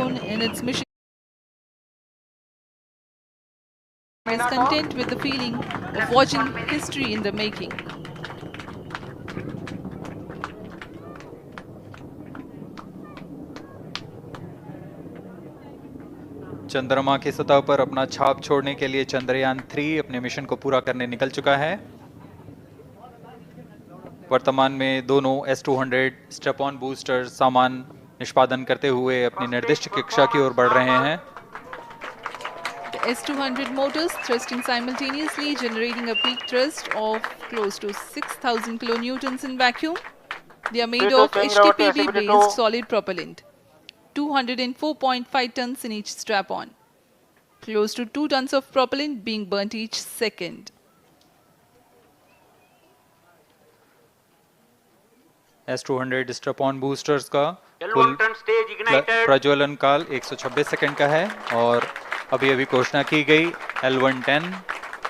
vacuum in its mission is content with the feeling of watching history in the making. चंद्रमा की सतह पर अपना छाप छोड़ने के लिए चंद्रयान 3 अपने मिशन को पूरा करने निकल चुका है। वर्तमान में दोनों S-200 स्टेप ऑन बूस्टर सामान निष्पादन करते हुए अपनी निर्दिष्ट कक्षा की ओर बढ़ रहे हैं। The S-200 motors thrusting simultaneously, generating a peak thrust of close to 6,000 kilonewtons in vacuum. They are made of HTPB-based solid propellant, 204.5 tons in each strap-on. Close to 2 tons of propellant being burnt each second. S-200 strap-on boosters का कुल प्रज्वलन काल 126 second का है और अभी अभी घोषणा की गई L110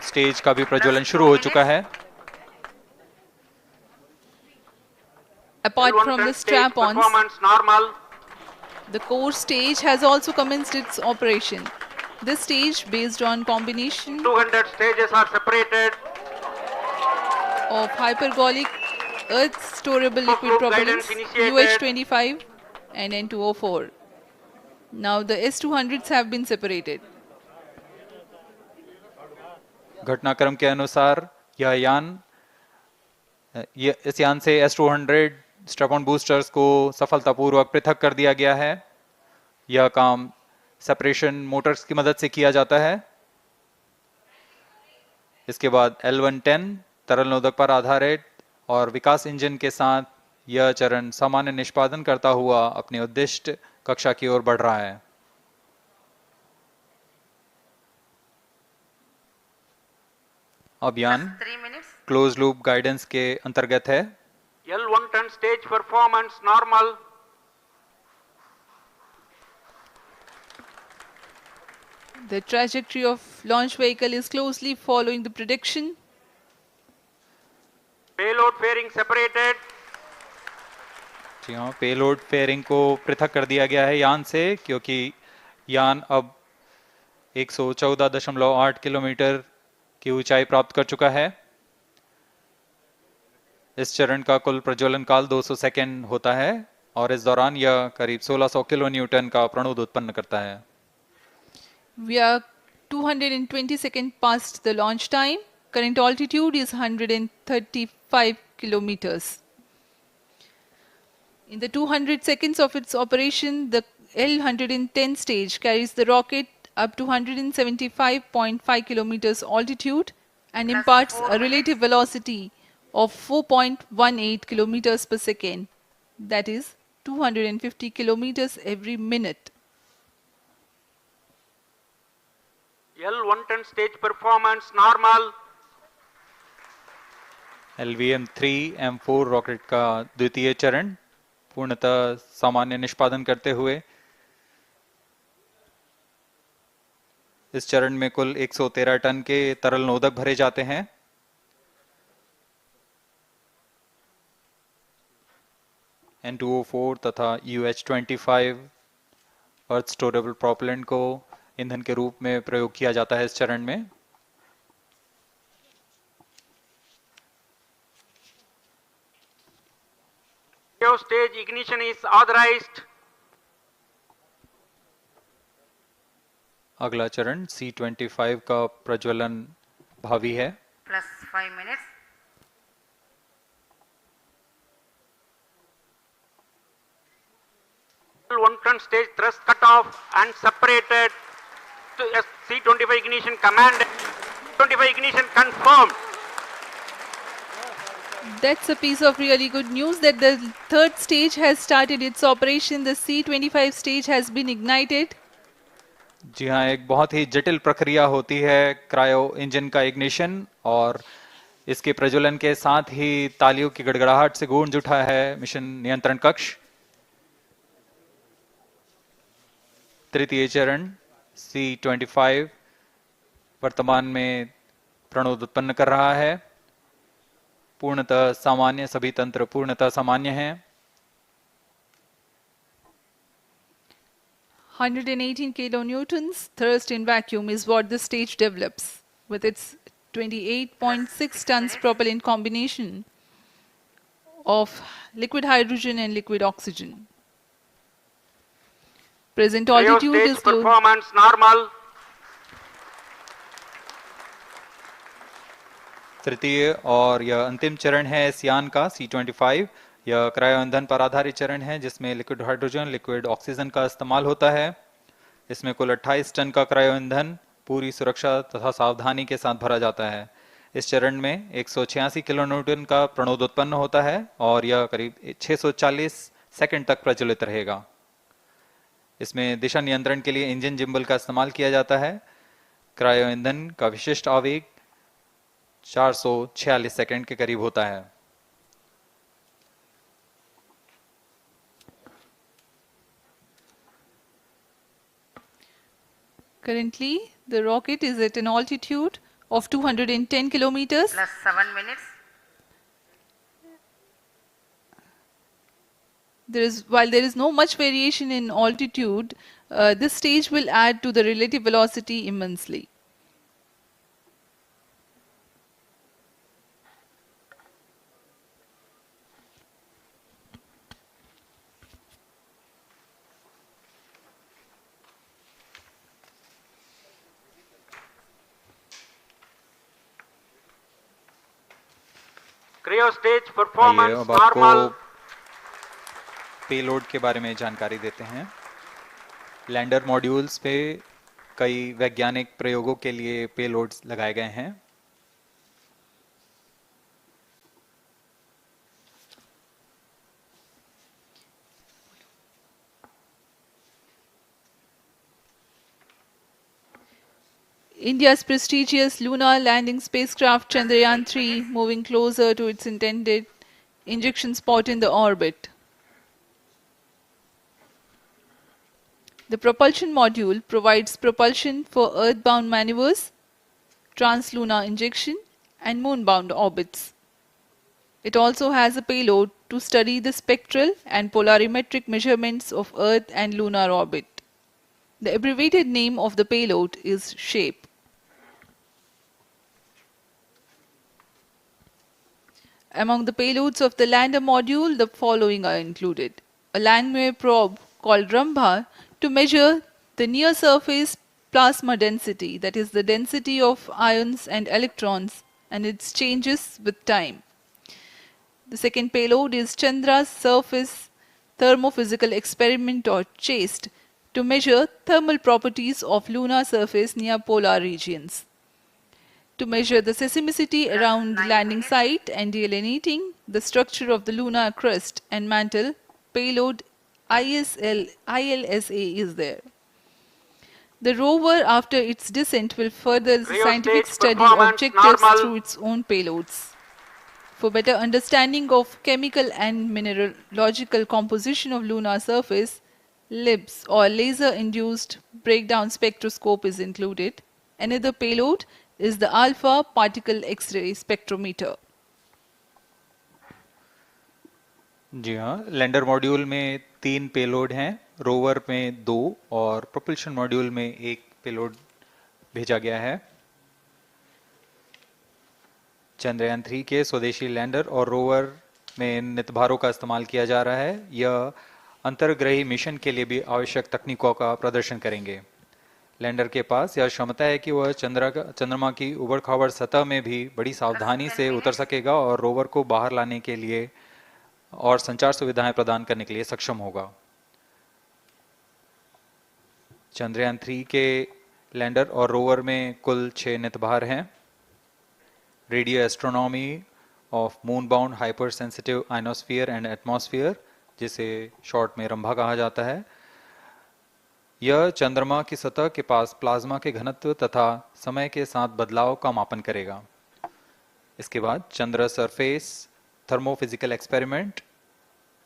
स्टेज का भी प्रज्वलन शुरू हो चुका है। Apart from the strap-ons, the core stage has also commenced its operation. This stage, based on combination 200 stages are separated of hypergolic earth storable liquid propellants UH-25 and N2O4. Now the S-200s have been separated. घटनाक्रम के अनुसार इस यान से S-200 strap-on boosters को सफलतापूर्वक पृथक कर दिया गया है। यह काम सेपरेशन मोटर्स की मदद से किया जाता है। इसके बाद L110 तरल नोदक पर आधारित और विकास इंजन के साथ यह चरण सामान्य निष्पादन करता हुआ अपनी उद्दिष्ट कक्षा की ओर बढ़ रहा है। अब यान क्लोज लूप गाइडेंस के अंतर्गत है। L110 stage performance normal. The trajectory of launch vehicle is closely following the prediction. Payload fairing separated. जी हाँ, पेलोड फेयरिंग को पृथक कर दिया गया है यान से, क्योंकि यान अब 114.8 किलोमीटर की ऊंचाई प्राप्त कर चुका है। इस चरण का कुल प्रज्वलन काल 200 सेकेंड होता है और इस दौरान यह करीब 1600 किलो न्यूटन का प्रणोद उत्पन्न करता है। We are 220 seconds past the launch time. Current altitude is 135 kilometers. In the 200 seconds of its operation, the L110 stage carries the rocket up to 175.5 kilometers altitude and imparts a relative velocity of 4.18 kilometers per second, that is 250 kilometers every minute. L110 stage performance normal. LVM-3M4 rocket का द्वितीय चरण पूर्णतः सामान्य निष्पादन करते हुए इस चरण में कुल 113 टन के तरल नोदक भरे जाते हैं। N2O4 तथा UH-25 अर्थ स्टोरेबल प्रोपेलेंट को ईंधन के रूप में प्रयोग किया जाता है इस चरण में। Stage ignition is authorized. अगला चरण C-25 का प्रज्वलन भावी है। Plus 5 minutes. L110 stage thrust cut off and separated to C-25 ignition command. 25 ignition confirmed. That's a piece of really good news that the third stage has started its operation. The C-25 stage has been ignited. जी हाँ, एक बहुत ही जटिल प्रक्रिया होती है cryo engine का ignition और इसके प्रज्वलन के साथ ही तालियों की गड़गड़ाहट से गूंज उठा है मिशन नियंत्रण कक्ष। तृतीय चरण C-25 वर्तमान में प्रणोद उत्पन्न कर रहा है। पूर्णतः सामान्य, सभी तंत्र पूर्णतः सामान्य हैं। 118 kilonewtons thrust in vacuum is what the stage develops with its 28.6 tons propellant combination of liquid hydrogen and liquid oxygen. Present Cryo altitude stage is low. performance normal. तृतीय और यह अंतिम चरण है इस यान का C-25। यह क्रायो ईंधन पर आधारित चरण है जिसमें लिक्विड हाइड्रोजन लिक्विड ऑक्सीजन का इस्तेमाल होता है। इसमें कुल 28 टन का क्रायो ईंधन पूरी सुरक्षा तथा सावधानी के साथ भरा जाता है। इस चरण में 186 किलोन्यूटन का प्रणोद उत्पन्न होता है और यह करीब 640 सेकंड तक प्रज्वलित रहेगा। इसमें दिशा नियंत्रण के लिए इंजन जिम्बल का इस्तेमाल किया जाता है। क्रायो ईंधन का विशिष्ट आवेग 446 सेकंड के करीब होता है। Currently, the rocket is at an altitude of 210 kilometers. Plus 7 minutes. While there is no much variation in altitude, this stage will add to the relative velocity immensely. Cryo stage आइए performance अब आपको normal. Payload के बारे में जानकारी देते हैं। Lander modules पे कई वैज्ञानिक प्रयोगों के लिए पेलोड्स लगाए गए हैं। India's prestigious lunar landing spacecraft Chandrayaan 3 moving closer to its intended injection spot in the orbit. The propulsion module provides propulsion for earthbound maneuvers, translunar injection, and moonbound orbits. It also has a payload to study the spectral and polarimetric measurements of Earth and lunar orbit. The abbreviated name of the payload is SHAPE. Among the payloads of the lander module, the following are included. A landwehr probe called Rambha to measure the near-surface plasma density, that is the density of ions and electrons, and its changes with time. The second payload is Chandra's Surface Thermophysical Experiment or CHASTE to measure thermal properties of lunar surface near polar regions. To measure the seismicity around the landing site and delineating the structure of the lunar crust and mantle, payload ILSA is there. The rover, after its descent, will further the Cryo scientific stage study performance objectives normal. through its own payloads. For better understanding of chemical and mineralogical composition of lunar surface, LIBS or laser-induced breakdown spectroscope is included. Another payload is the alpha particle X-ray spectrometer. जी हाँ, lander module में 3 payload हैं, rover में 2 और propulsion module में 1 payload भेजा गया है। चंद्रयान 3 के स्वदेशी लैंडर और रोवर में नितभारों का इस्तेमाल किया जा रहा है। यह अंतर्ग्रही मिशन के लिए भी आवश्यक तकनीकों का प्रदर्शन करेंगे। लैंडर के पास यह क्षमता है कि वह चंद्रमा की उबड़-खाबड़ सतह में भी बड़ी सावधानी से उतर सकेगा और रोवर को बाहर लाने के लिए और संचार सुविधाएं प्रदान करने के लिए सक्षम होगा। चंद्रयान 3 के लैंडर और रोवर में कुल 6 नितभार हैं। Radio astronomy of moon bound hyper sensitive ionosphere and atmosphere, जिसे शॉर्ट में रंभा कहा जाता है, यह चंद्रमा की सतह के पास प्लाज्मा के घनत्व तथा समय के साथ बदलाव का मापन करेगा। इसके बाद चंद्र सरफेस थर्मोफिजिकल एक्सपेरिमेंट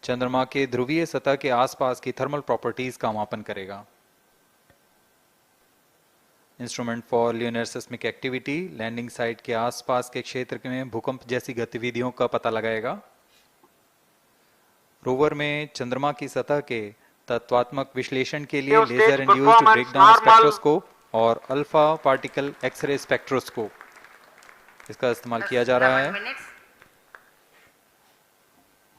चंद्रमा के ध्रुवीय सतह के आसपास की थर्मल प्रॉपर्टीज का मापन करेगा। Instrument for lunar seismic activity landing site के आसपास के क्षेत्र में भूकंप जैसी गतिविधियों का पता लगाएगा। रोवर में चंद्रमा की सतह के तत्वात्मक विश्लेषण के लिए Stage laser induced performance breakdown normal. Spectroscope और अल्फा पार्टिकल एक्सरे स्पेक्ट्रोस्कोप इसका इस्तेमाल किया जा रहा है।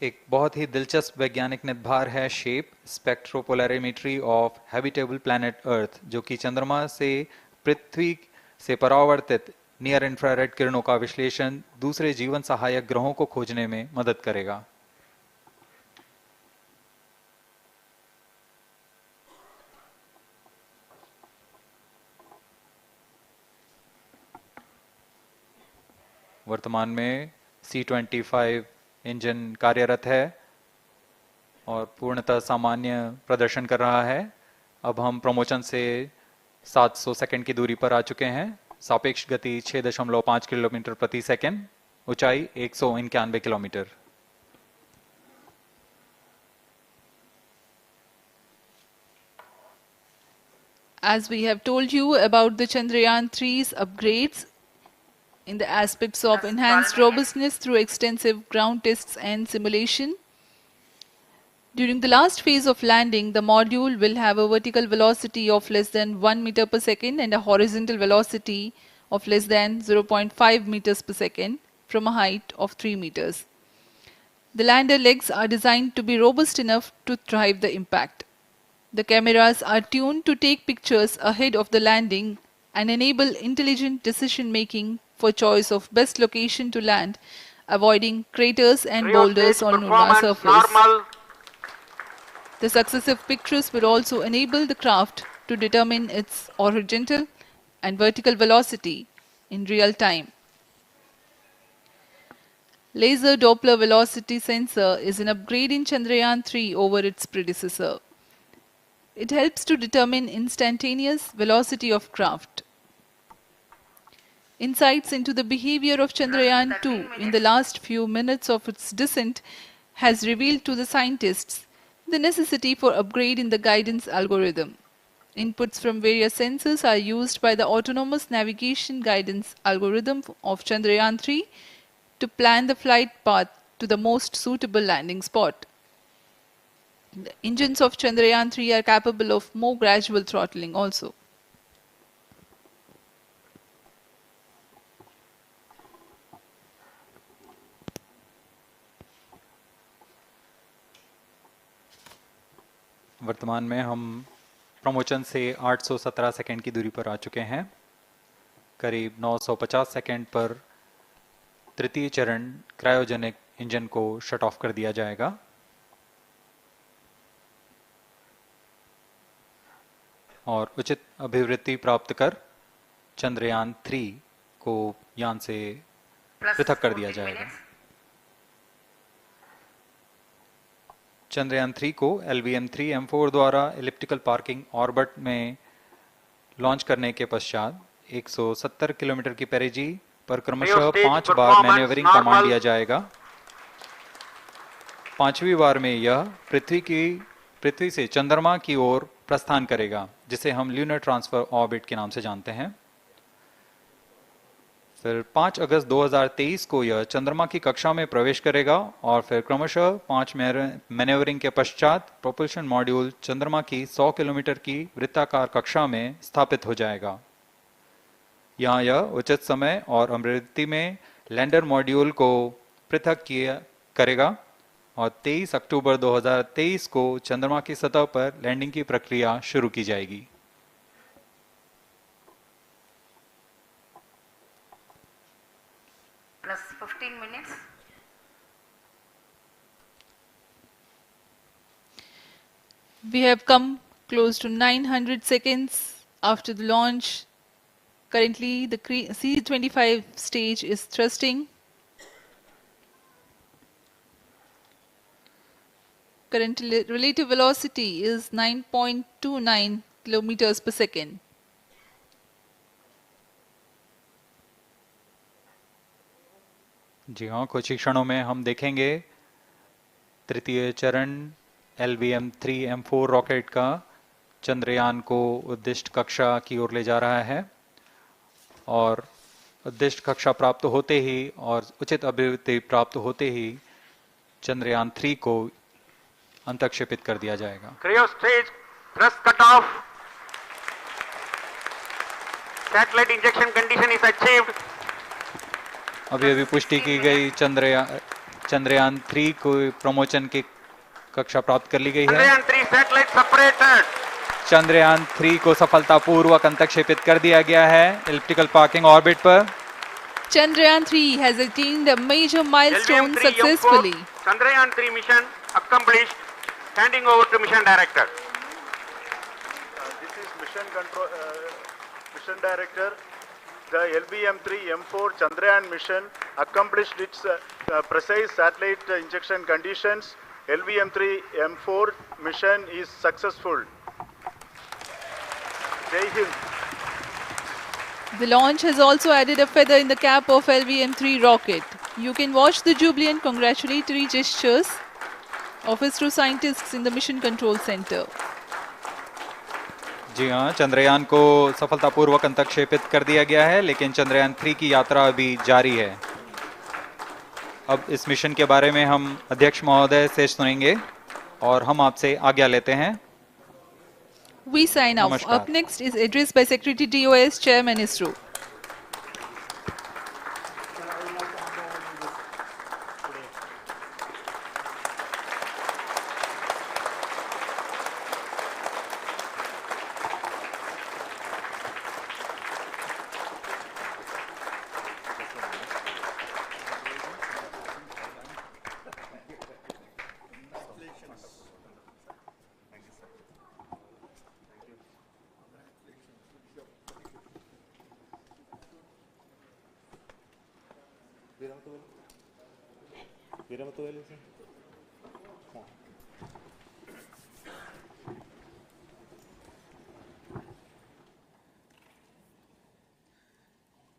एक बहुत ही दिलचस्प वैज्ञानिक निर्धार है shape स्पेक्ट्रोपोलैरिमेट्री of habitable planet earth, जो कि चंद्रमा से पृथ्वी से परावर्तित नियर इंफ्रारेड किरणों का विश्लेषण दूसरे जीवन सहायक ग्रहों को खोजने में मदद करेगा। वर्तमान में C-25 इंजन कार्यरत है और पूर्णतः सामान्य प्रदर्शन कर रहा है। अब हम प्रमोशन से 700 सेकंड की दूरी पर आ चुके हैं। सापेक्ष गति 6.5 किलोमीटर प्रति सेकंड, ऊंचाई 191 kilometre. As we have told you about the Chandrayaan 3's upgrades in the aspects of enhanced robustness through extensive ground tests and simulation, during the last phase of landing, the module will have a vertical velocity of less than 1 meter per second and a horizontal velocity of less than 0.5 meters per second from a height of 3 meters. The lander legs are designed to be robust enough to thrive the impact. The cameras are tuned to take pictures ahead of the landing and enable intelligent decision making for choice of best location to land, avoiding craters and boulders on lunar surface. Normal. The successive pictures will also enable the craft to determine its horizontal and vertical velocity in real time. Laser Doppler velocity sensor is an upgrade in Chandrayaan 3 over its predecessor. It helps to determine instantaneous velocity of craft. Insights into the behavior of Chandrayaan 2 in the last few minutes of its descent has revealed to the scientists the necessity for upgrade in the guidance algorithm. Inputs from various sensors are used by the autonomous navigation guidance algorithm of Chandrayaan 3 to plan the flight path to the most suitable landing spot. The engines of Chandrayaan 3 are capable of more gradual throttling also. वर्तमान में हम promotion से 817 second की दूरी पर आ चुके हैं। करीब 950 सेकंड पर तृतीय चरण क्रायोजेनिक इंजन को शट ऑफ कर दिया जाएगा और उचित अभिवृद्धि प्राप्त कर चंद्रयान 3 को यान से पृथक कर दिया जाएगा। चंद्रयान 3 को LVM-3M4 द्वारा एलिप्टिकल पार्किंग ऑर्बिट में लॉन्च करने के पश्चात 170 किलोमीटर की पेरिजी पर क्रमशः 5 बार मैन्यूवरिंग कमांड दिया जाएगा। 5वीं बार में यह पृथ्वी से चंद्रमा की ओर प्रस्थान करेगा, जिसे हम ल्यूनर ट्रांसफर ऑर्बिट के नाम से जानते हैं। फिर 5 अगस्त 2023 को यह चंद्रमा की कक्षा में प्रवेश करेगा और फिर क्रमशः 5 मैन्यूवरिंग के पश्चात प्रोपल्शन मॉड्यूल चंद्रमा की 100 किलोमीटर की वृत्ताकार कक्षा में स्थापित हो जाएगा। यहाँ यह उचित समय और अभिवृद्धि में लैंडर मॉड्यूल को पृथक करेगा और 23 अक्टूबर 2023 को चंद्रमा की सतह पर लैंडिंग की प्रक्रिया शुरू की जाएगी। Plus 15 minutes. We have come close to 900 seconds after the launch. Currently, the C-25 stage is thrusting. Current relative velocity is 9.29 kilometers per second. जी हाँ, कुछ ही क्षणों में हम देखेंगे तृतीय चरण LVM-3M4 रॉकेट का चंद्रयान को उद्दिष्ट कक्षा की ओर ले जा रहा है और उद्दिष्ट कक्षा प्राप्त होते ही और उचित अभिवृद्धि प्राप्त होते ही चंद्रयान 3 को अंतक्षेपित कर दिया जाएगा। Cryo stage thrust cutoff. Satellite injection condition is achieved. अभी पुष्टि की गई चंद्रयान 3 को प्रमोशन की कक्षा प्राप्त कर ली गई है। Chandrayaan 3 satellite separated. चंद्रयान 3 को सफलतापूर्वक अंतक्षेपित कर दिया गया है एलिप्टिकल पार्किंग ऑर्बिट पर। Chandrayaan 3 has attained a major milestone LVM-3 successfully. M4 Chandrayaan 3 mission accomplished. Handing over to mission director. This is mission director. The LVM-3 M4 Chandrayaan mission accomplished its precise satellite injection conditions. LVM-3 M4 mission is successful. Jai Hind. The launch has also added a feather in the cap of LVM-3 rocket. You can watch the jubilant congratulatory gestures of ISRO scientists in the Mission Control Center. जी हाँ, चंद्रयान को सफलतापूर्वक अंतक्षेपित कर दिया गया है, लेकिन चंद्रयान 3 की यात्रा अभी जारी है। अब इस मिशन के बारे में हम अध्यक्ष महोदय से सुनेंगे और हम आपसे आज्ञा लेते हैं। We sign off. नमस्कार। Up next is address by Secretary DOS, Chairman ISRO.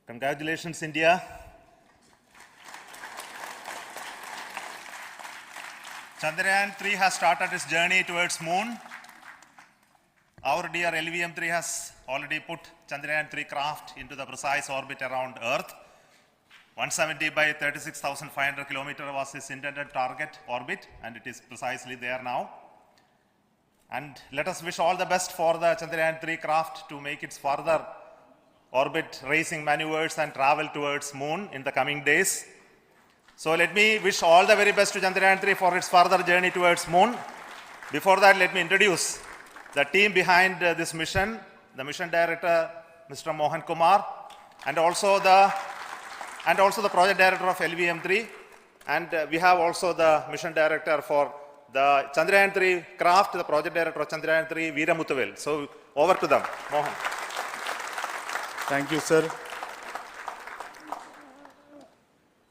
Congratulations, India. Chandrayaan 3 has started its journey towards moon. Our dear LVM-3 has already put Chandrayaan 3 craft into the precise orbit around Earth. 170 by 36,500 kilometers was its intended target orbit, and it is precisely there now. And let us wish all the best for the Chandrayaan 3 craft to make its further orbit racing maneuvers and travel towards moon in the coming days. So let me wish all the very best to Chandrayaan 3 for its further journey towards moon. Before that, let me introduce the team behind this mission, the mission director, Mr. Mohan Kumar, and also the project director of LVM-3, and we have also the mission director for the Chandrayaan 3 craft, the project director of Chandrayaan 3, Veera Muthavel. So over to them, Mohan. Thank you, sir.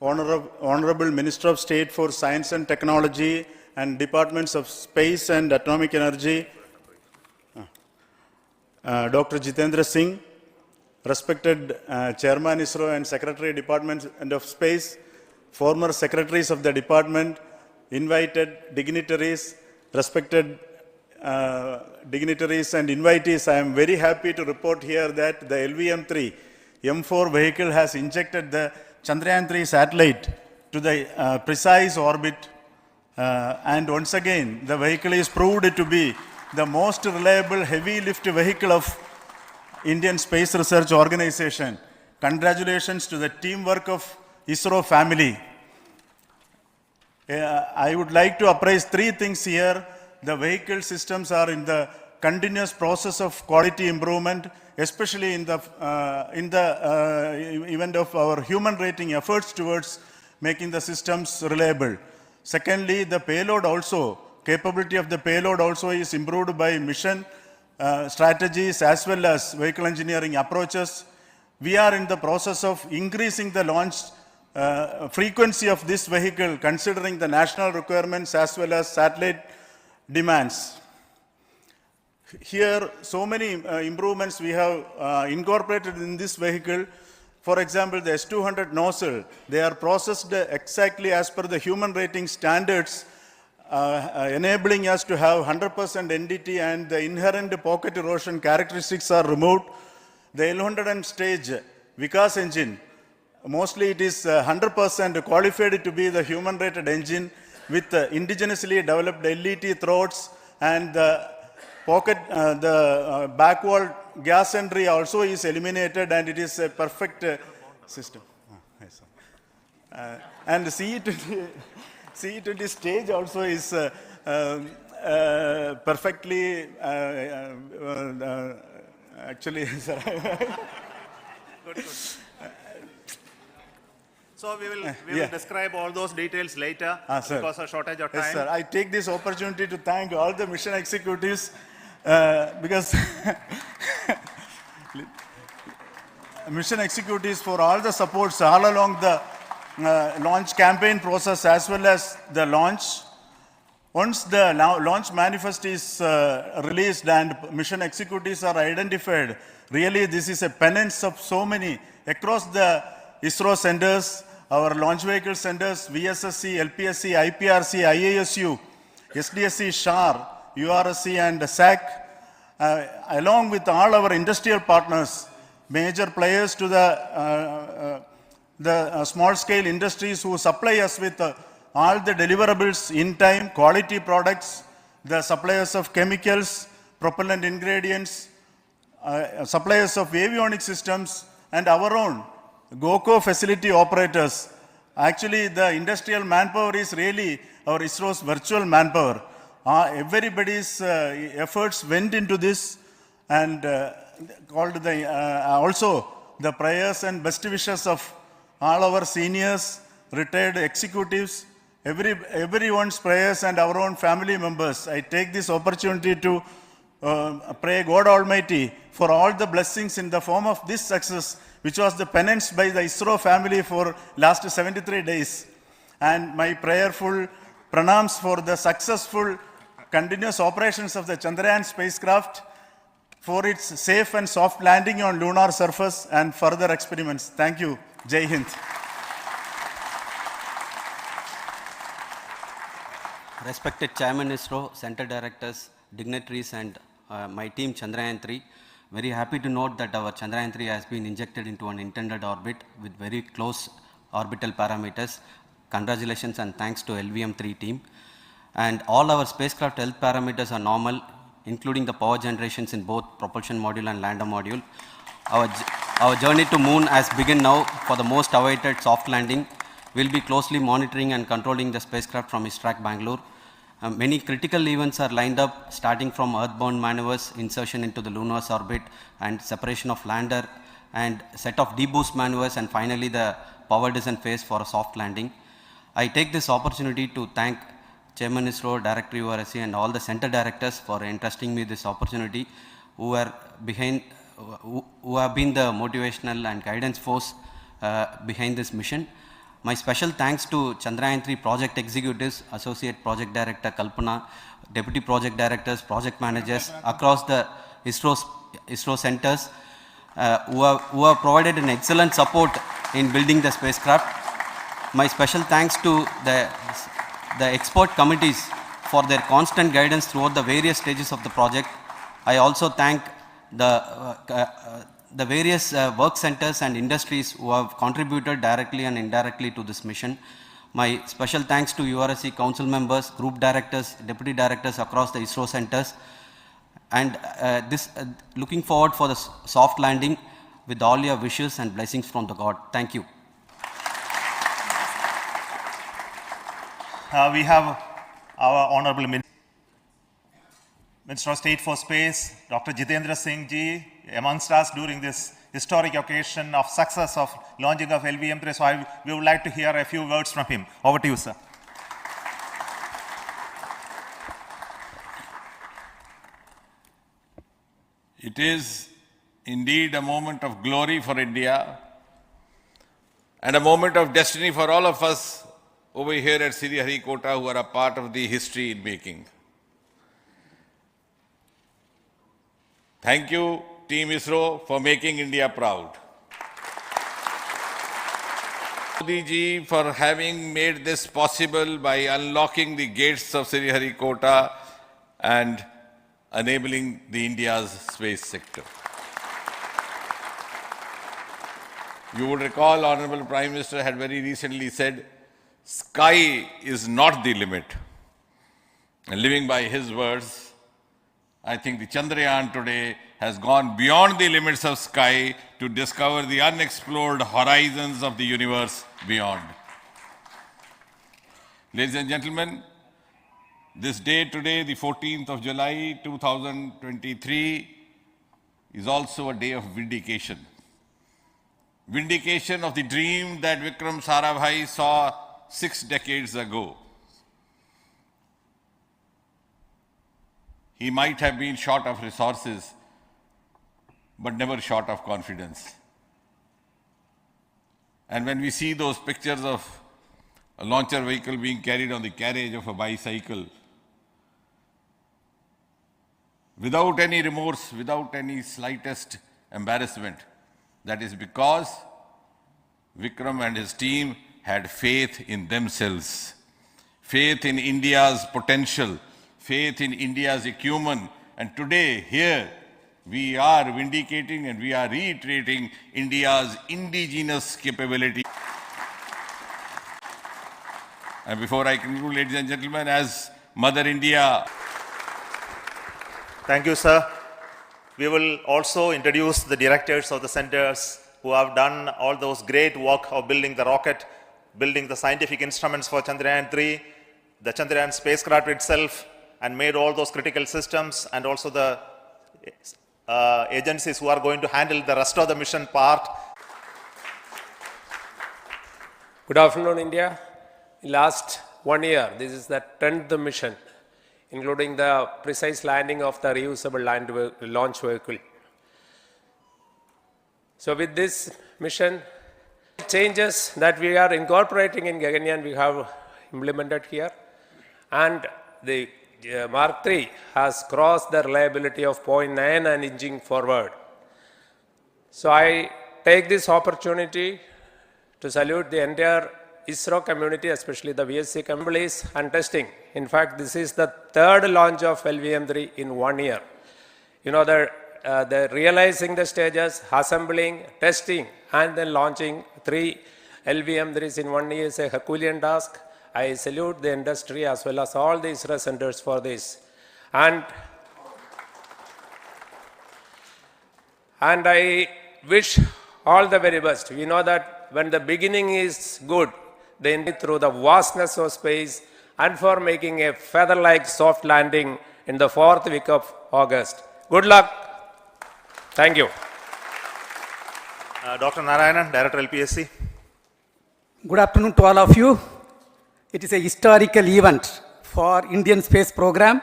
Honorable Minister of State for Science and Technology and Departments of Space and Atomic Energy, Dr. Jitendra Singh, respected Chairman ISRO and Secretary Department of Space, former secretaries of the department, invited dignitaries, respected dignitaries and invitees, I am very happy to report here that the LVM-3 M4 vehicle has injected the Chandrayaan 3 satellite to the precise orbit, and once again the vehicle is proved to be the most reliable heavy lift vehicle of Indian Space Research Organization. Congratulations to the teamwork of ISRO family. I would like to appraise three things here. The vehicle systems are in the continuous process of quality improvement, especially in the event of our human rating efforts towards making the systems reliable. Secondly, the payload also, capability of the payload also is improved by mission strategies as well as vehicle engineering approaches. We are in the process of increasing the launch frequency of this vehicle considering the national requirements as well as satellite demands. Here, so many improvements we have incorporated in this vehicle. For example, the S200 nozzle, they are processed exactly as per the human rating standards, enabling us to have 100% NDT, and the inherent pocket erosion characteristics are removed. The L100 stage Vikas engine, mostly it is 100% qualified to be the human rated engine. with indigenously developed LET throats, and the back wall gas entry also is eliminated, and it is a perfect system. Yes, sir. And CE20 stage also is perfectly actually, sir. Good. So we will describe all those details later because of shortage of time. Yes, sir. I take this opportunity to thank all the mission executives because mission executives for all the supports all along the launch campaign process as well as the launch. Once the launch manifest is released and mission executives are identified, really this is a penance of so many across the ISRO centers, our launch vehicle centers, VSSC, LPSC, IPRC, IASU, SDSC, SHAR, URSC and SAC, along with all our industrial partners, major players to the small scale industries who supply us with all the deliverables in time, quality products, the suppliers of chemicals, propellant ingredients, suppliers of avionics systems, and our own GOCO facility operators. Actually, the industrial manpower is really our ISRO's virtual manpower. Everybody's efforts went into this, and also the prayers and best wishes of all our seniors, retired executives, everyone's prayers and our own family members. I take this opportunity to pray God Almighty for all the blessings in the form of this success, which was the penance by the ISRO family for last 73 days. And my prayerful pranams for the successful continuous operations of the Chandrayaan spacecraft, for its safe and soft landing on lunar surface and further experiments. Thank you. Jai Hind. Respected Chairman ISRO, Center Directors, dignitaries and my team Chandrayaan 3, very happy to note that our Chandrayaan 3 has been injected into an intended orbit with very close orbital parameters. Congratulations and thanks to LVM-3 team. And all our spacecraft health parameters are normal, including the power generations in both propulsion module and lander module. Our journey to moon has begun now for the most awaited soft landing. We'll be closely monitoring and controlling the spacecraft from ISTRAC Bangalore. Many critical events are lined up, starting from earthbound maneuvers, insertion into the lunar orbit, and separation of lander, and set of deboost maneuvers, and finally the power descent phase for a soft landing. I take this opportunity to thank Chairman ISRO, Director URSC, and all the center directors for entrusting me this opportunity, who have been the motivational and guidance force behind this mission. My special thanks to Chandrayaan 3 project executives, Associate Project Director Kalpana, Deputy Project Directors, Project Managers across the ISRO centers who have provided an excellent support in building the spacecraft. My special thanks to the expert committees for their constant guidance throughout the various stages of the project. I also thank the various work centers and industries who have contributed directly and indirectly to this mission. My special thanks to URSC council members, group directors, deputy directors across the ISRO centers, and looking forward for the soft landing with all your wishes and blessings from the God. Thank you. We have our Honorable Minister of State for Space, Dr. Jitendra Singh ji, amongst us during this historic occasion of success of launching of LVM-3. So we would like to hear a few words from him. Over to you, sir. It is indeed a moment of glory for India and a moment of destiny for all of us over here at Sriharikota who are a part of the history in making. Thank you, Team ISRO, for making India proud. Modi ji for having made this possible by unlocking the gates of Sriharikota and enabling the India's space sector. You would recall Honorable Prime Minister had very recently said sky is not the limit. And living by his words, I think the Chandrayaan today has gone beyond the limits of sky to discover the unexplored horizons of the universe beyond. Ladies and gentlemen, this day today, the 14th of July 2023, is also a day of vindication. Vindication of the dream that Vikram Sarabhai saw 6 decades ago. He might have been short of resources, but never short of confidence. And when we see those pictures of a launcher vehicle being carried on the carriage of a bicycle, without any remorse, without any slightest embarrassment, that is because Vikram and his team had faith in themselves, faith in India's potential, faith in India's acumen. And today, here, we are vindicating and we are reiterating India's indigenous capability. And before I conclude, ladies and gentlemen, as Mother India. Thank you, sir. We will also introduce the directors of the centers who have done all those great work of building the rocket, building the scientific instruments for Chandrayaan-3, the Chandrayaan spacecraft itself, and made all those critical systems, and also the agencies who are going to handle the rest of the mission part. Good afternoon, India. In last 1 year, this is the 10th mission, including the precise landing of the reusable launch vehicle. So with this mission, changes that we are incorporating in Gaganyaan we have implemented here, and the Mark III has crossed the reliability of 0.9 and inching forward. So I take this opportunity to salute the entire ISRO community, especially the VSC communities and testing. In fact, this is the 3rd launch of LVM-3 in 1 year. You know, the realizing the stages, assembling, testing, and then launching 3 LVM-3s in 1 year is a Herculean task. I salute the industry as well as all the ISRO centers for this. And I wish all the very best. We know that when the beginning is good, then through the vastness of space, and for making a feather-like soft landing in the 4th week of August. Good luck. Thank you. Dr. Narayanan, Director LPSC. Good afternoon to all of you. It is a historical event for Indian space program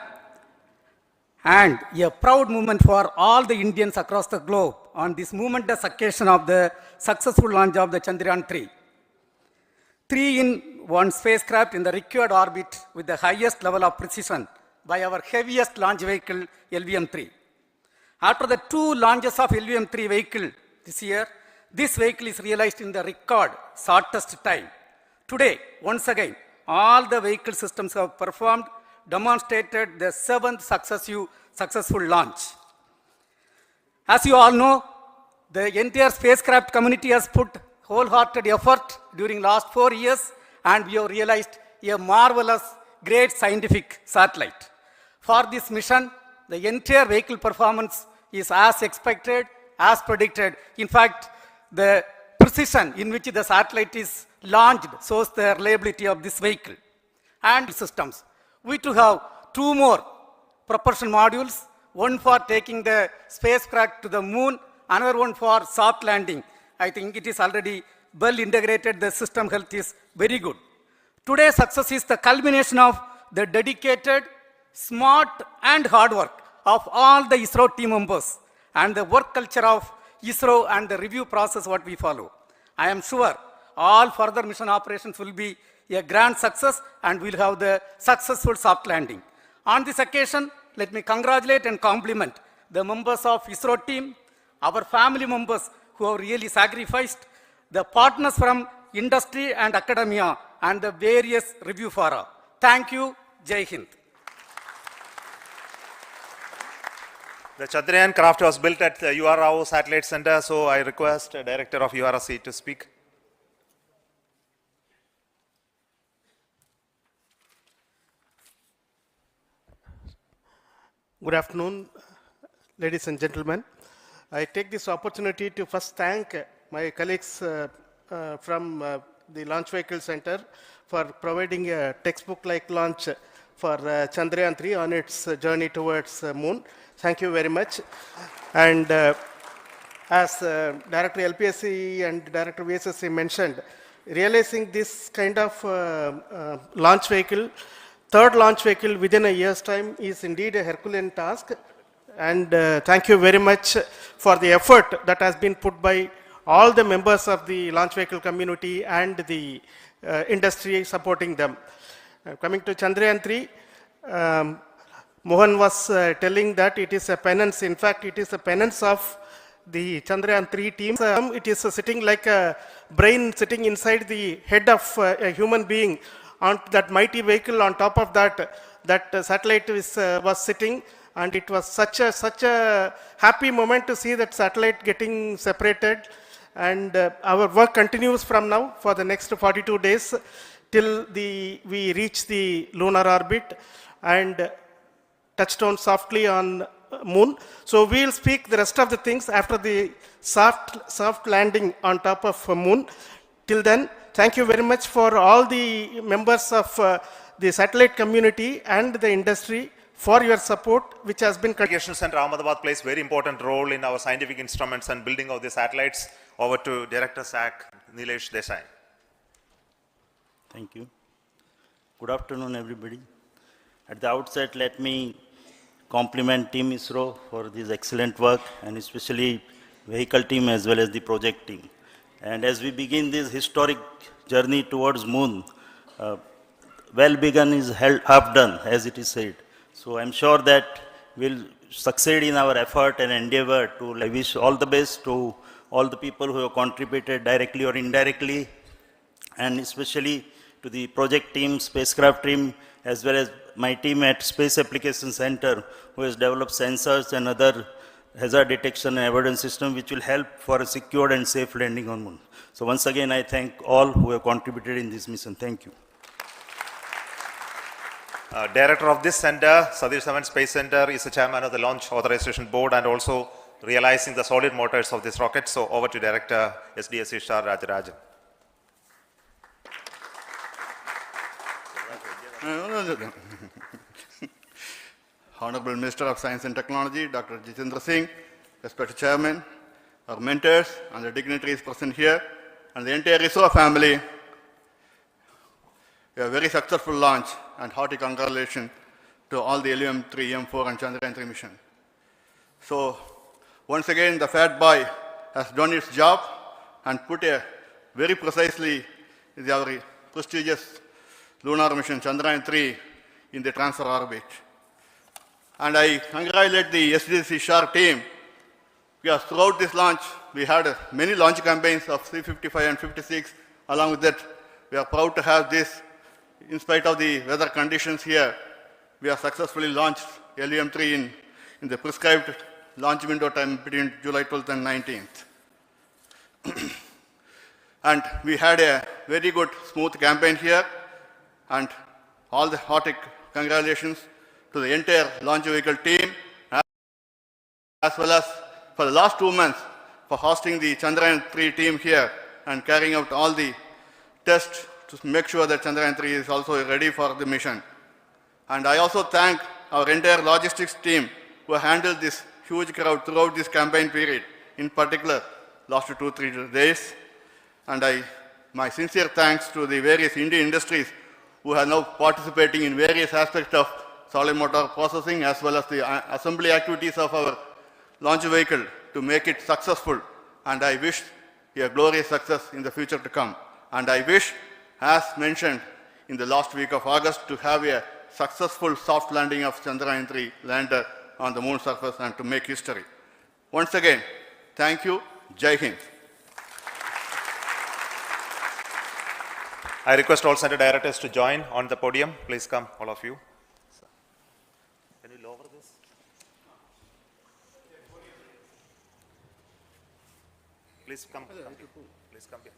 and a proud moment for all the Indians across the globe on this momentous occasion of the successful launch of the Chandrayaan-3. 3-in-1 spacecraft in the required orbit with the highest level of precision by our heaviest launch vehicle, LVM-3. After the 2 launches of LVM-3 vehicle this year, this vehicle is realized in the record shortest time. Today, once again, all the vehicle systems have performed, demonstrated the 7th successful launch. As you all know, the entire spacecraft community has put wholehearted effort during last 4 years, and we have realized a marvelous, great scientific satellite. For this mission, the entire vehicle performance is as expected, as predicted. In fact, the precision in which the satellite is launched shows the reliability of this vehicle and systems. We too have 2 more propulsion modules, one for taking the spacecraft to the moon, another one for soft landing. I think it is already well integrated, the system health is very good. Today's success is the culmination of the dedicated, smart and hard work of all the ISRO team members and the work culture of ISRO and the review process what we follow. I am sure all further mission operations will be a grand success and we'll have the successful soft landing. On this occasion, let me congratulate and compliment the members of ISRO team, our family members who have really sacrificed, the partners from industry and academia, and the various review fora. Thank you. Jai Hind. The Chandrayaan craft was built at the UR Rao Satellite Center, so I request the Director of URSC to speak. Good afternoon, ladies and gentlemen. I take this opportunity to first thank my colleagues from the Launch Vehicle Center for providing a textbook-like launch for Chandrayaan 3 on its journey towards moon. Thank you very much. And as Director LPSC and Director VSSC mentioned, realizing this kind of launch vehicle, third launch vehicle within a year's time is indeed a Herculean task. And thank you very much for the effort that has been put by all the members of the launch vehicle community and the industry supporting them. Coming to Chandrayaan 3, Mohan was telling that it is a penance. In fact, it is a penance of the Chandrayaan 3 team. It is sitting like a brain sitting inside the head of a human being on that mighty vehicle. On top of that, that satellite was sitting, and it was such a happy moment to see that satellite getting separated. And our work continues from now for the next 42 days till we reach the lunar orbit and touchdown softly on moon. So we'll speak the rest of the things after the soft landing on top of moon. Till then, thank you very much for all the members of the satellite community and the industry for your support, which has been... Navigation Center Ahmedabad plays very important role in our scientific instruments and building of the satellites. Over to Director SAC, Nilesh Desai. Thank you. Good afternoon, everybody. At the outset, let me compliment Team ISRO for this excellent work, and especially vehicle team as well as the project team. And as we begin this historic journey towards moon, well begun is half done, as it is said. So I'm sure that we'll succeed in our effort and endeavor to... I wish all the best to all the people who have contributed directly or indirectly, and especially to the project team, spacecraft team, as well as my team at Space Application Center, who has developed sensors and other hazard detection and avoidance system, which will help for a secured and safe landing on moon. So once again, I thank all who have contributed in this mission. Thank you. Director of this center, Satish Dhawan Space Center, is the chairman of the Launch Authorization Board and also realizing the solid motors of this rocket. So over to Director SDSC Shah Rajarajan. Honorable Minister of Science and Technology, Dr. Jitendra Singh, respected Chairman, our mentors and the dignitaries present here, and the entire ISRO family, a very successful launch, and hearty congratulations to all the LVM-3, M4 and Chandrayaan 3 mission. So once again, the Fat Boy has done its job and put a very precisely our prestigious lunar mission Chandrayaan 3 in the transfer orbit. And I congratulate the SDSC SHAR team, because throughout this launch, we had many launch campaigns of C-55 and 56. Along with that, we are proud to have this. In spite of the weather conditions here, we have successfully launched LVM-3 in the prescribed launch window time between July 12th and 19th. And we had a very good, smooth campaign here, and all the hearty congratulations to the entire launch vehicle team, as well as for the last 2 months for hosting the Chandrayaan 3 team here and carrying out all the tests to make sure that Chandrayaan 3 is also ready for the mission. And I also thank our entire logistics team who handled this huge crowd throughout this campaign period, in particular last 2-3 days. And my sincere thanks to the various Indian industries who are now participating in various aspects of solid motor processing as well as the assembly activities of our launch vehicle to make it successful. And I wish a glorious success in the future to come. And I wish, as mentioned in the last week of August, to have a successful soft landing of Chandrayaan 3 lander on the moon surface and to make history. Once again, thank you. Jai Hind. I request all center directors to join on the podium. Please come, all of you. Can you lower this? Please come. Please come here.